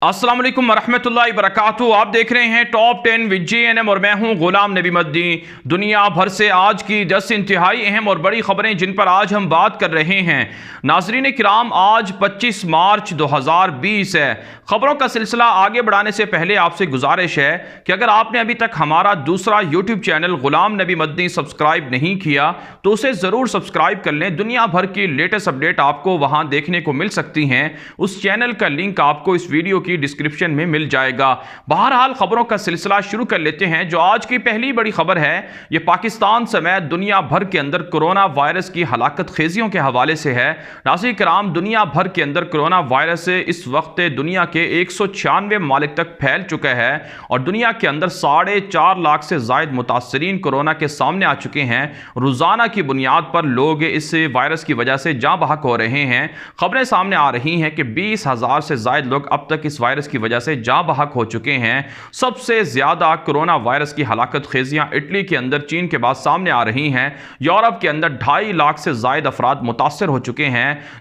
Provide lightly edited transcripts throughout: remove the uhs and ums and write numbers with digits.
अस्सलाम वालेकुम वरहमतुल्लाहि वबरकातुहू। आप देख रहे हैं टॉप 10 विद JNM और मैं हूं गुलाम नबी मद्दी। दुनिया भर से आज की 10 इंतहाई अहम और बड़ी खबरें जिन पर आज हम बात कर रहे हैं। नाजरीन किराम, आज 25 मार्च 2020 है। खबरों का सिलसिला आगे बढ़ाने से पहले आपसे गुजारिश है कि अगर आपने अभी तक हमारा दूसरा यूट्यूब चैनल गुलाम नबी मद्दी सब्सक्राइब नहीं किया तो उसे ज़रूर सब्सक्राइब कर लें। दुनिया भर की लेटेस्ट अपडेट आपको वहां देखने को मिल सकती हैं। उस चैनल का लिंक आपको इस वीडियो की डिस्क्रिप्शन में मिल जाएगा। बहरहाल खबरों का सिलसिला शुरू कर लेते हैं। जो आज की पहली बड़ी खबर है यह पाकिस्तान समेत दुनिया भर के अंदर कोरोना वायरस की हलाकत खेजियों के हवाले से है। नाज़रीन किराम, दुनिया भर के अंदर कोरोना वायरस इस वक्त दुनिया के 196 ममालिक तक फैल चुका है और दुनिया के अंदर 4.5 लाख से जायद मुतासरीन कोरोना के सामने आ चुके हैं। रोजाना की बुनियाद पर लोग इस वायरस की वजह से जाँ बहक हो रहे हैं। खबरें सामने आ रही हैं कि 20,000 से जायद लोग अब तक इस वायरस की वजह से जाँ बहक हो चुके हैं। सबसे ज्यादा कोरोना वायरस की हलाकत खेजियां इटली के अंदर चीन के बाद सामने आ रही हैं। यूरोप के अंदर 2.5 लाख से जायद अफराद मुतासर हो चुके हैं।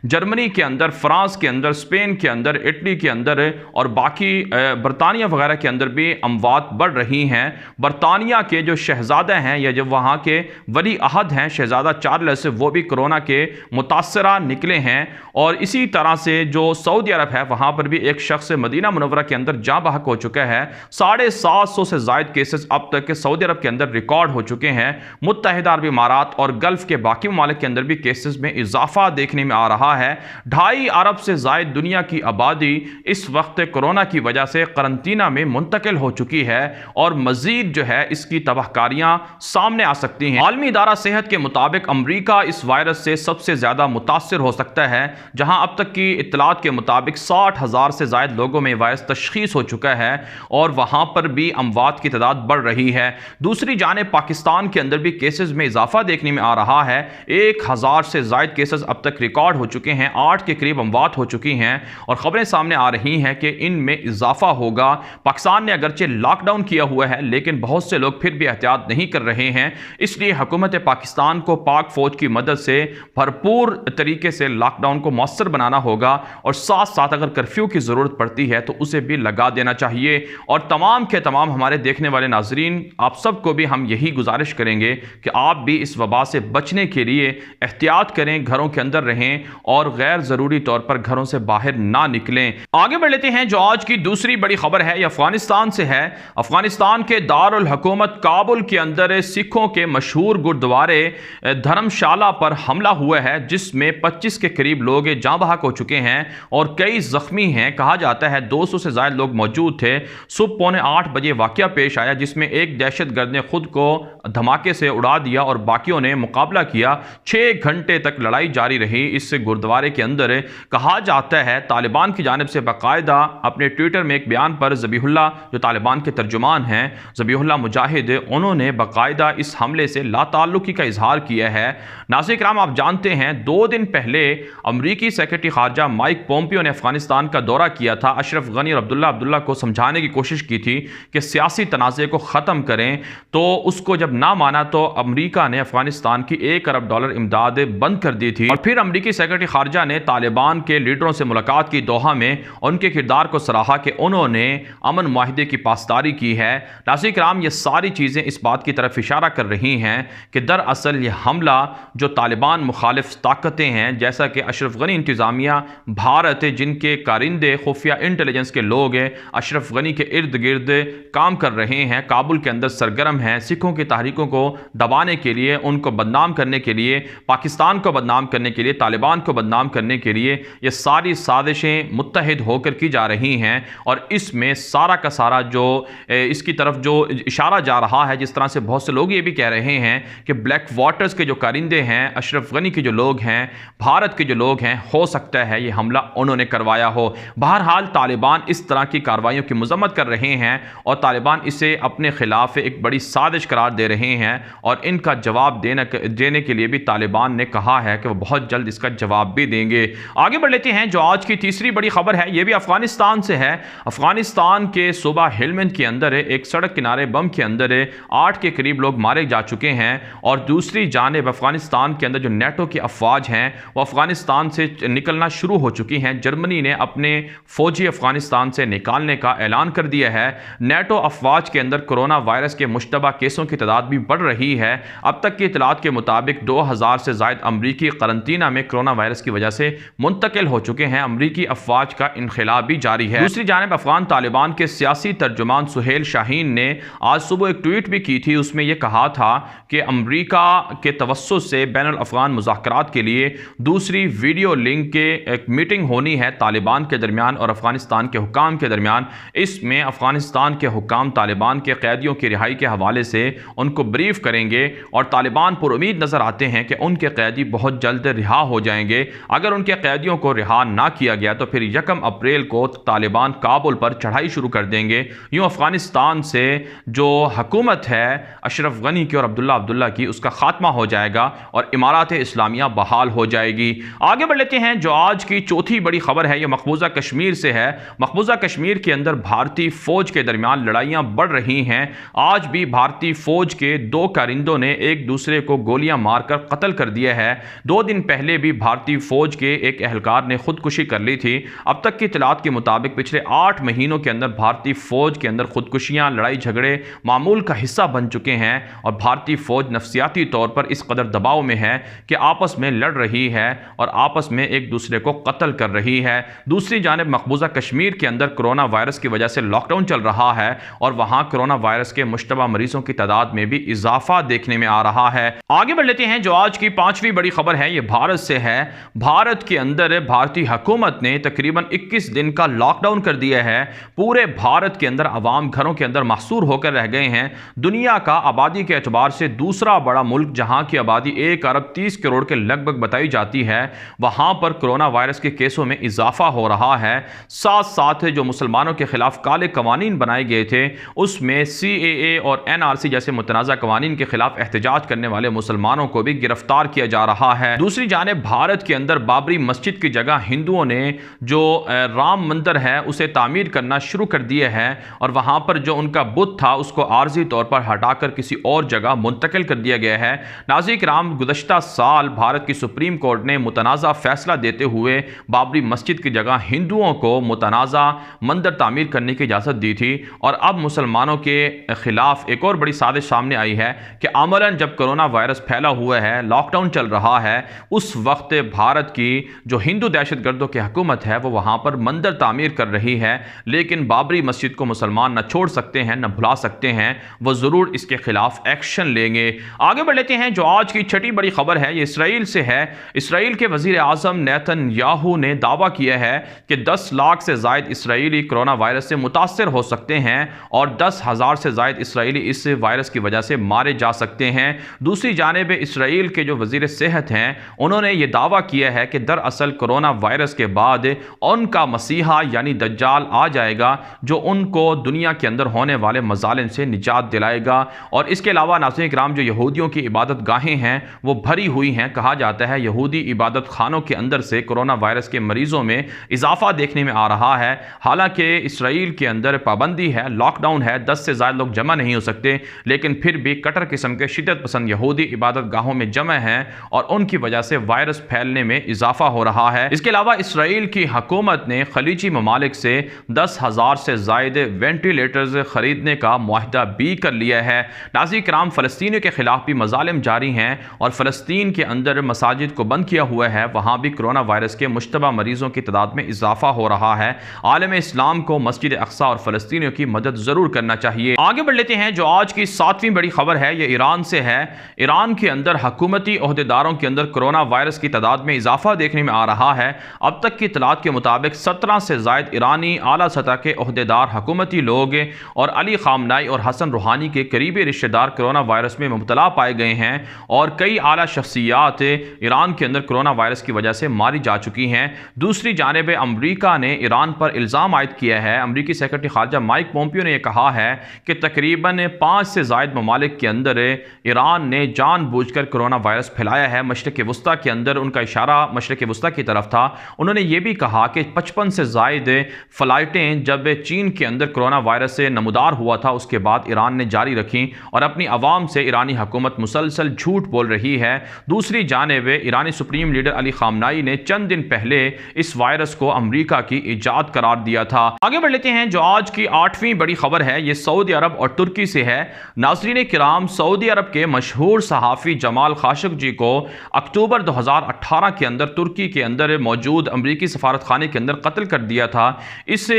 जर्मनी के अंदर, फ्रांस के अंदर, स्पेन के अंदर, इटली के अंदर और बाकी बरतानिया वगैरह के अंदर भी अमवात बढ़ रही हैं। बरतानिया के जो शहजादा हैं या जो वहाँ के वली अहद हैं शहजादा चार्ल्स, वो भी कोरोना के मुतासरा निकले हैं। और इसी तरह से जो सऊदी अरब है वहाँ पर भी एक शख्स मदीना मुनव्वरा के अंदर जाँ बहक हो चुका है। 750 से जायद केसेस अब तक के सऊदी अरब के अंदर रिकॉर्ड हो चुके हैं। मुत्तहिदा अरब इमारात और गल्फ के बाकी ममालिक के अंदर भी केसेस में इजाफा देखने में आ रहा है। 2.5 अरब से जायद दुनिया की आबादी इस वक्त कोरोना की वजह से करंतना में मुंतकिल हो चुकी है और मजीद जो है इसकी तबाहकारियां सामने आ सकती हैं। आलमी इदारा सेहत के मुताबिक अमरीका इस वायरस से सबसे ज्यादा मुतासर हो सकता है, जहां अब तक की इत्तलात के मुताबिक 60,000 से जायद लोगों में वायरस तशखीस हो चुका है और वहां पर भी अमवात की तादाद बढ़ रही है। दूसरी जानिब पाकिस्तान के अंदर भी केसेस में इजाफा देखने में आ रहा है। 1,000 से जायद केसेस अब तक रिकॉर्ड हो चुके हैं। 8 के करीब अमवात हो चुकी हैं और खबरें सामने आ रही हैं कि इनमें इजाफा होगा। पाकिस्तान ने अगरचे लॉकडाउन किया हुआ है लेकिन बहुत से लोग फिर भी एहतियात नहीं कर रहे हैं। इसलिए हुकूमत पाकिस्तान को पाक फौज की मदद से भरपूर तरीके से लॉकडाउन को मौसर बनाना होगा और साथ साथ अगर कर्फ्यू की जरूरत पड़ती है तो उसे भी लगा देना चाहिए। और तमाम के तमाम हमारे देखने वाले नाजरीन, आप सबको भी हम यही गुजारिश करेंगे कि आप भी इस वबा से बचने के लिए एहतियात करें, घरों के अंदर रहें और गैर जरूरी तौर पर घरों से बाहर ना निकलें। आगे बढ़ लेते हैं। जो आज की दूसरी बड़ी खबर है यह अफगानिस्तान से है। अफगानिस्तान के दारुल हुकूमत काबुल के अंदर सिखों के मशहूर गुरुद्वारे धर्मशाला पर हमला हुआ है, जिसमें 25 के करीब लोग जाँ बहक हो चुके हैं और कई जख्मी हैं। कहा जाता है 200 से ज्यादा लोग मौजूद थे। सुबह 7:45 बजे वाकया पेश आया जिसमें एक दहशतगर्द ने खुद को धमाके से उड़ा दिया और बाकियों ने मुकाबला किया। 6 घंटे तक लड़ाई जारी रही इस गुरुद्वारे के अंदर। कहा जाता है तालिबान की जानिब से बाकायदा अपने ट्विटर में एक बयान पर ज़बीहुल्लाह, जो तालिबान के तर्जुमान हैं, ज़बीहुल्लाह मुजाहिद, उन्होंने बाकायदा इस हमले से लाताल्लुकी का इजहार किया है। नाज़रीन किराम, आप जानते हैं 2 दिन पहले अमरीकी सेक्रेटरी खारजा माइक पोम्पियो ने अफगानिस्तान का दौरा किया था। अशरफ गनी और अब्दुल्ला को समझाने की कोशिश की थी कि सियासी तनाज़े को ख़त्म करें, तो उसको जब ना माना तो अमरीका ने अफगानिस्तान की $1 अरब इमदाद बंद कर दी थी। और फिर अमरीकी सेक्रेटरी खारजा ने तालिबान के लीडरों से मुलाकात की दोहा में, उनके किरदार को सराहा कि उन्होंने अमन मुआहिदे की पासदारी की है। नाज़रीन किराम, ये सारी चीज़ें इस बात की तरफ इशारा कर रही हैं कि दरअसल ये हमला जो तालिबान मुखालिफ ताकतें हैं, जैसा कि अशरफ गनी इंतज़ामिया, भारत, जिनके कारिंदे खुफिया इंटेलिजेंस के लोग अशरफ गनी के इर्द गिर्द काम कर रहे हैं, काबुल के अंदर सरगर्म हैं। सिखों की तहरीकों को दबाने के लिए, उनको बदनाम करने के लिए, पाकिस्तान को बदनाम करने के लिए, तालिबान को बदनाम करने के लिए ये सारी साजिशें मुत्तहिद होकर की जा रही हैं। और इसमें सारा का सारा जो इसकी तरफ जो इशारा जा रहा है, जिस तरह से बहुत से लोग ये भी कह रहे हैं कि ब्लैक वाटर्स के जो कारिंदे हैं, अशरफ गनी के जो लोग हैं, भारत के जो लोग हैं, हो सकता है ये हमला उन्होंने करवाया हो। बहरहाल तालिबान इस तरह की कार्रवाइयों की मजम्मत कर रहे हैं और तालिबान इसे अपने खिलाफ एक बड़ी साजिश करार दे रहे हैं और इनका जवाब देने के लिए भी तालिबान ने कहा है कि वो बहुत जल्द इसका जवाब भी देंगे। आगे बढ़ लेते हैं। जो आज की तीसरी बड़ी खबर है यह भी अफगानिस्तान से है। अफगानिस्तान के सूबा हेलमंद के अंदर एक सड़क किनारे बम के अंदर 8 के करीब लोग मारे जा चुके हैं और दूसरी जानिब अफगानिस्तान के अंदर जो नेटो की अफवाज हैं वो अफगानिस्तान से निकलना शुरू हो चुकी हैं। जर्मनी ने अपने फौजी फौजी अफगानिस्तान से निकालने का ऐलान कर दिया है। नेटो अफवाज के अंदर कोरोना वायरस के मुश्तबा केसों की तादाद भी बढ़ रही है। अब तक की इतलात के मुताबिक 2000 से ज़ायद अमरीकी करंतना में कोरोना वायरस की वजह से मुंतकिल हो चुके हैं। अमरीकी अफवाज का इनखिलाब भी जारी है। दूसरी जानिब अफगान तालिबान के सियासी तर्जुमान सुहेल शाहीन ने आज सुबह एक ट्वीट भी की थी। उसमें यह कहा था कि अमरीका के तवस्सुत से बैनुल अफगान मुज़ाकरात के लिए दूसरी वीडियो लिंक के एक मीटिंग होनी है तालिबान के दरमियान और अफगानिस्तान के हुक्काम के दरमियान। इसमें अफगानिस्तान के हुक्काम तालिबान के कैदियों की रिहाई के हवाले से उनको ब्रीफ करेंगे और तालिबान पर उम्मीद नजर आते हैं कि उनके कैदी बहुत जल्द रिहा हो जाएंगे। अगर उनके कैदियों को रिहा ना किया गया तो फिर 1 अप्रैल को तालिबान काबुल पर चढ़ाई शुरू कर देंगे। यूं अफगानिस्तान से जो हुकूमत है अशरफ गनी की और अब्दुल्ला की, उसका खात्मा हो जाएगा और इमारात इस्लामिया बहाल हो जाएगी। आगे बढ़ लेते हैं। जो आज की चौथी बड़ी खबर है यह मकबूजा कश्मीर से है। मकबूजा कश्मीर के अंदर भारतीय फौज के दरमियान लड़ाइयां बढ़ रही हैं। आज भी भारतीय फौज के 2 कारिंदों ने एक दूसरे को गोलियां मारकर कत्ल कर दिया है। 2 दिन पहले भी भारतीय फौज के एक एहलकार ने खुदकुशी कर ली थी। अब तक की इतलात के मुताबिक पिछले 8 महीनों के अंदर भारतीय फौज के अंदर खुदकुशियां, लड़ाई झगड़े मामूल का हिस्सा बन चुके हैं और भारतीय फौज नफसियाती तौर पर इस कदर दबाव में है कि आपस में लड़ रही है और आपस में एक दूसरे को कत्ल कर रही है। दूसरी जानिब मकबूजा कश्मीर के अंदर कोरोना वायरस की वजह से लॉकडाउन चल रहा है और वहां कोरोना वायरस के मुश्तबा मरीजों की तादाद में भी इजाफा देखने में आ रहा है। आगे बढ़ लेते हैं। जो आज की 5वीं बड़ी खबर है यह भारत से है। भारत के अंदर भारतीय हुकूमत ने तकरीबन 21 दिन का लॉकडाउन कर दिया है। पूरे भारत के अंदर अवाम घरों के अंदर महसूर होकर रह गए हैं। दुनिया का आबादी के एतबार से दूसरा बड़ा मुल्क जहां की आबादी 1 अरब 30 करोड़ के लगभग बताई जाती है, वहां पर कोरोना वायरस के केसों में इजाफा हो रहा है। साथ साथ जो मुसलमानों के खिलाफ काले कवानीन बनाए गए थे उसमें CAA और NRC जैसे मुतनाज़ा कवानीन के खिलाफ एहतजाज करने वाले मुसलमानों को भी गिरफ्तार किया जा रहा है। दूसरी जानिब भारत के अंदर बाबरी मस्जिद की जगह हिंदुओं ने जो राम मंदिर है उसे तामीर करना शुरू कर दिया है और वहां पर जो उनका बुत था उसको आर्जी तौर पर हटाकर किसी और जगह मुंतकिल कर दिया गया है। नाज़रीन किराम, गुज़श्ता साल भारत की सुप्रीम कोर्ट ने मुतनाज़ा फैसला देते हुए बाबरी मस्जिद की जगह हिंदुओं को मुतनाज़ा मंदिर तामीर करने की इजाज़त दी थी और अब मुसलमानों के खिलाफ एक और बड़ी साजिश सामने आई है कि अमलन जब कोरोना वायरस फैला हुआ है, लॉकडाउन चल रहा है, उस वक्त भारत की जो हिंदू दहशतगर्दों की हुकूमत है वो वहाँ पर मंदिर तामीर कर रही है। लेकिन बाबरी मस्जिद को मुसलमान न छोड़ सकते हैं न भुला सकते हैं, वो ज़रूर इसके खिलाफ एक्शन लेंगे। आगे बढ़ लेते हैं। जो आज की 6ठी बड़ी खबर है ये इसराइल से है। इसराइल के वज़ीर आज़म नेतन्याहू ने दावा किया है कि 10 लाख से ज़ायद इसराइली कोरोना वायरस से मुतासर हो सकते हैं और 10,000 से ज़ायद इसराइली इस वायरस की वजह से मारे जा सकते हैं। दूसरी जानिब इसराइल के जो वज़ीर सेहत हैं उन्होंने ये दावा किया है कि दरअसल कोरोना वायरस के बाद उनका मसीहा यानी दज्जाल आ जाएगा जो उनको दुनिया के अंदर होने वाले मजालिम से निजात दिलाएगा। और इसके अलावा नाज़रीन किराम, जो यहूदियों की इबादत गाहें हैं वो भरी हुई हैं। कहा जाता है यहूदी इबादत खानों के अंदर से कोरोना वायरस के मरीजों में इजाफा देखने में आ रहा है। हालांकि इसराइल के अंदर पाबंदी है, लॉकडाउन है, 10 से ज़्यादा लोग जमा नहीं हो सकते, लेकिन फिर भी कट्टर किस्म के शिद्दत पसंद यहूदी इबादत गाहों में जमा हैं और उनकी वजह से वायरस फैलने में इजाफा हो रहा है। इसके अलावा इसराइल की हुकूमत ने खलीजी ममालिक से 10,000 से ज़ायद वेंटिलेटर्स खरीदने का मुआहदा भी कर लिया है। नाज़रीन किराम, फ़लस्तीनियों के खिलाफ भी मजालिम जारी हैं और फ़लस्तीन के अंदर मसाजिद को बंद किया हुआ है, वहाँ भी कोरोना वायरस के मुश्तबा मरीज़ों की तादाद में इजाफा हो रहा है। आलम इस्लाम को मस्जिद अक्सा और फ़लस्तीनियों की मदद ज़रूर करना चाहिए। आगे बढ़ लेते हैं। जो आज की 7वीं बड़ी खबर है ये ईरान से है। ईरान के अंदर हुकूमती ओहदेदारों के अंदर कोरोना वायरस की तादाद में इजाफा देखने में आ रहा है। अब तक की इतलात के मुताबिक 17 से ज़ायद ईरानी आला सतह के ओहदेदार, हुकूमती लोग और अली खामनाई और हसन रूहानी के करीबी रिश्तेदार कोरोना वायरस में मुब्तला पाए गए हैं और कई आला शख्सियात ईरान के अंदर कोरोना वायरस की वजह से मारी जा चुकी हैं। दूसरी जानिब अमरीका ने ईरान पर इल्ज़ाम आयद किया है। अमरीकी सेक्रेटरी खारजा माइक पोम्पियो ने यह कहा है कि तकरीबन 5 से ज़ायद ममालिक के अंदर ईरान ने जानबूझकर कोरोना वायरस फैलाया है। मशरिक़ वस्ता के अंदर उनका इशारा मशरिक़ वस्ता की तरफ था। उन्होंने ये भी कहा कि 55 से ज़ायद फ़्लाइटें जब चीन के अंदर कोरोना वायरस से नमूदार हुआ था उसके बाद ईरान ने जारी रखी और अपनी आवाम से ईरानी हुकूमत मुसलसल झूठ बोल रही है। दूसरी जानिब ईरानी सुप्रीम लीडर अली खामनाई ने चंद दिन पहले इस वायरस को अमरीका की ईजाद करार दिया था। आगे बढ़ लेते हैं जो आज की 8वीं बड़ी खबर है, ये सऊदी अरब और तुर्की से है। नाज़रीन किराम, सऊदी अरब के मशहूर सहाफ़ी जमाल खाशोगी को अक्टूबर 2018 के अंदर तुर्की के अंदर मौजूद अमरीकी सफारत खाने के अंदर कत्ल कर दिया था। इस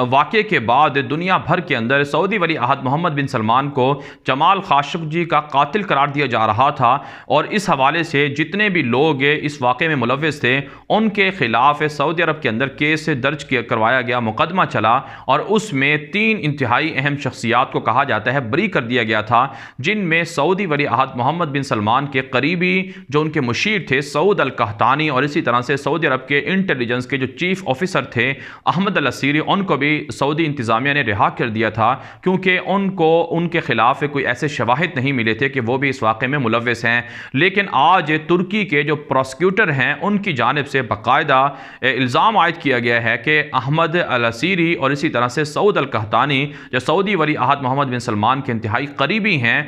वाक़े के बाद दुनिया भर के अंदर सऊदी वली अहद मोहम्मद बिन सलमान को जमाल खाशोगी का कातिल करार दिया जा रहा था और इस हवाले से जितने भी लोग इस वाक़े में मुलव्विस थे उनके खिलाफ सऊदी अरब के अंदर केस दर्ज करवाया गया, मुकदमा चला और उसमें 3 इंतहाई अहम शख्सियात को कहा जाता है बरी कर दिया गया था, जिनमें सऊदी वली अहद मोहम्मद बिन सलमान के करीबी जो उनके मुशीर थे सऊद अल कहतानी और इसी तरह से सऊदी अरब के इंटेलिजेंस के जो चीफ ऑफिसर थे अहमद अल असीरी, उनको भी सऊदी इंतज़ामिया ने रिहा कर दिया था क्योंकि उनको उनके खिलाफ कोई ऐसे शवाहिद नहीं मिले थे कि वो भी इस वाक़े में मुलव्विस हैं। लेकिन आज तुर्की के जो प्रोसिक्यूटर हैं उनकी जानिब से बाकायदा इल्ज़ाम आयद किया गया है कि अहमद अल असीरी और इसी तरह से सऊद अल कहतानी जो सऊदी वली अहद मोहम्मद बिन सलमान के इंतहाई करीबी हैं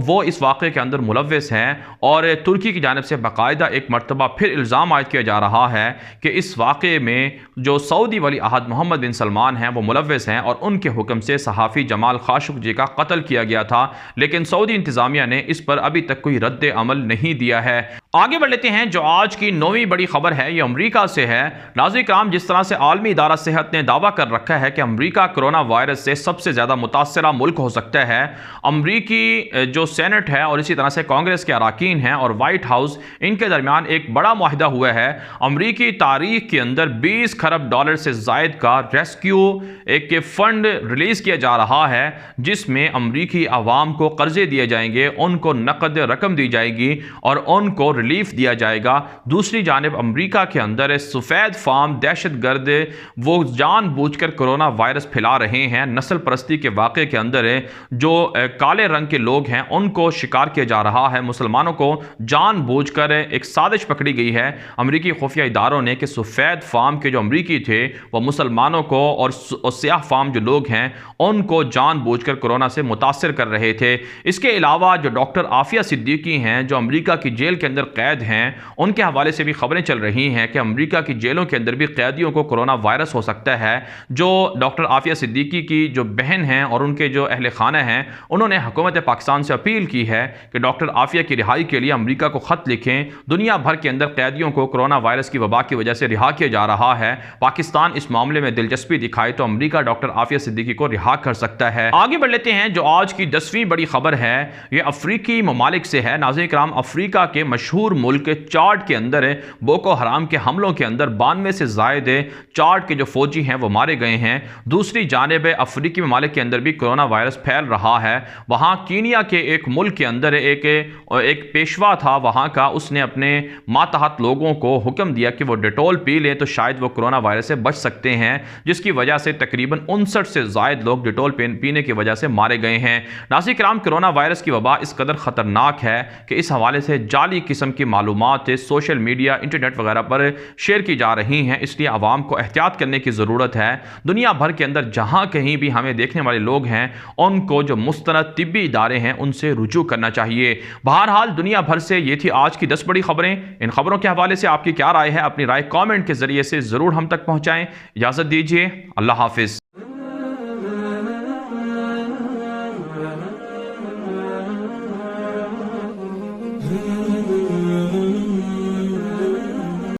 वो इस वाक़े के अंदर मुलव्विस हैं और तुर्की की जानिब से बाकायदा एक मरतबा फिर इल्ज़ाम आयद किया जा रहा है कि इस वाक़े में जो सऊदी वली अहद मोहम्मद बिन सलमान हैं वो मुलव्विस हैं और उनके हुक्म से सहाफ़ी जमाल खाशोगी का कत्ल किया गया था। लेकिन सऊदी इंतज़ामिया ने इस पर अभी तक कोई रद्द अमल नहीं दिया है। आगे बढ़ लेते हैं जो आज की 9वीं बड़ी खबर है, ये अमरीका से है। नाज़रीन किराम, जिस तरह से आलमी इदारा सेहत ने दावा कर रखा है कि अमरीका कोरोना वायरस से सबसे ज़्यादा मुतासरा मुल्क हो सकता है, अमरीकी जो सेनेट है और इसी तरह से कांग्रेस के अरकान हैं और वाइट हाउस, इनके दरमियान एक बड़ा मुआहदा हुआ है। अमरीकी तारीख के अंदर 20 खरब डॉलर से ज़ायद का रेस्क्यू एक फ़ंड रिलीज़ किया जा रहा है जिसमें अमरीकी आवाम को कर्जे दिए जाएंगे, उनको नकद रकम दी जाएगी और उनको रिलीफ दिया जाएगा। दूसरी जानिब अमरीका के अंदर सफ़ेद फार्म दहशतगर्द वो जानबूझकर कोरोना वायरस फैला रहे हैं। नस्ल परस्ती के वाक़े के अंदर जो काले रंग के लोग हैं उनको शिकार किया जा रहा है। मुसलमानों को जानबूझकर एक साजिश पकड़ी गई है अमरीकी खुफिया इदारों ने कि सफ़ेद फार्म के जो अमरीकी थे वो मुसलमानों को और स्याह फार्म जो लोग हैं उनको जानबूझकर कोरोना से मुतासर कर रहे थे। इसके अलावा जो डॉक्टर आफिया सिद्दीकी हैं जो अमरीका की जेल के अंदर कैद हैं, उनके हवाले से भी खबरें चल रही हैं कि अमरीका की जेलों के अंदर भी कैदियों को कोरोना वायरस हो सकता है। जो डॉक्टर आफिया सिद्दीकी की जो बहन हैं और उनके जो अहल खाना हैं, उन्होंने हुकूमत पाकिस्तान से अपील की है कि डॉक्टर आफिया की रिहाई के लिए अमरीका को ख़त लिखें। दुनिया भर के अंदर कैदियों को कोरोना वायरस की वबा की वजह से रिहा किया जा रहा है। पाकिस्तान इस मामले में दिलचस्पी दिखाए तो अमरीका डॉक्टर आफिया सिद्दीकी को रिहा कर सकता है। आगे बढ़ लेते हैं जो आज की 10वीं बड़ी खबर है, ये अफ्रीकी ममालिक से है। नाज़रीन किराम, अफ्रीका के मशहूर मुल्क चाड के अंदर बोको हराम के हमलों के अंदर 92 से ज़ायद चाड के जो फौजी हैं वो मारे गए हैं। दूसरी जानिब अफ्रीकी ममालिक के अंदर भी कोरोना वायरस फैल रहा है। वहाँ कीनिया के एक मुल्क के अंदर एक पेशवा था वहाँ का, उसने अपने मातहत लोगों को हुक्म दिया कि वो डेटोल पी लें तो शायद वो कोरोना वायरस से बच सकते हैं, जिसकी वजह से तकरीबन 59 से ज़ायद लोग डेटोल पीने की वजह से मारे गए हैं। नाज़रीन किराम, कोरोना वायरस की वबा इस कदर ख़तरनाक है कि इस हवाले से जाली किस्म की मालूमात सोशल मीडिया, इंटरनेट वगैरह पर शेयर की जा रही हैं, इसलिए आवाम को एहतियात करने की ज़रूरत है। दुनिया भर के अंदर जहाँ कहीं भी हमें देखने वाले लोग हैं उनको जो मुस्तनद तिब्बी इदारे हैं उनसे रुजू करना चाहिए। बहरहाल दुनिया भर से ये थी आज की 10 बड़ी खबरें। इन खबरों के हवाले से आपकी क्या राय है? अपनी राय कमेंट के जरिए से ज़रूर हम तक पहुँचाएँ। इजाज़त दीजिए, अल्लाह हाफिज़।